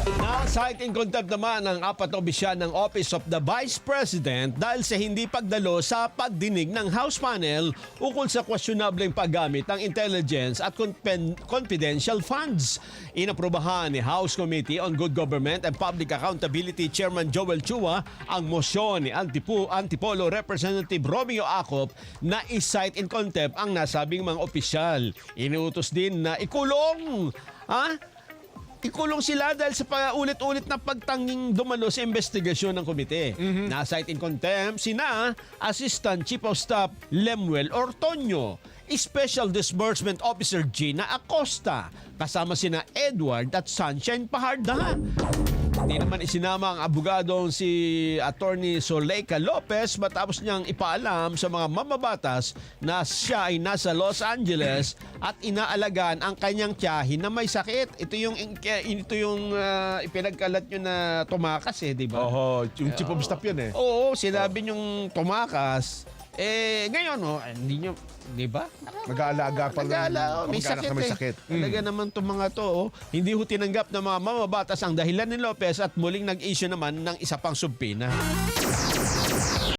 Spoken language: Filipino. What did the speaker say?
Na-cite in contempt naman ang 4 na opisyal ng Office of the Vice President dahil sa hindi pagdalo sa pagdinig ng House panel ukol sa questionableng paggamit ng intelligence at confidential funds. Inaprubahan ni House Committee on Good Government and Public Accountability Chairman Joel Chua ang mosyon ni Antipolo Representative Romeo Acop na i-cite in contempt ang nasabing mga opisyal. Inuutos din na ikulong Ikulong sila dahil sa paulit-ulit na pagtanging dumalo sa investigasyon ng komite. Na-cite in contempt sina Assistant Chief of Staff Lemuel Ortonio, Special Disbursement Officer Gina Acosta, kasama sina Edward at Sunshine Paharda. Hindi naman isinama ang abogadong si Attorney Soleika Lopez matapos niyang ipaalam sa mga mamabatas na siya ay nasa Los Angeles at inaalagaan ang kanyang tiyahin na may sakit. Ito yung ipinagkalat nyo na tumakas di ba? Oo, yung chief of staff yun Oo, sinabi niyong tumakas. Ngayon, hindi nyo, di ba? Mag-aalaga pa lang. May sakit may sakit. Talaga naman itong mga to. Hindi ho tinanggap ng mga mamabatas ang dahilan ni Lopez at muling nag-issue naman ng isa pang subpoena.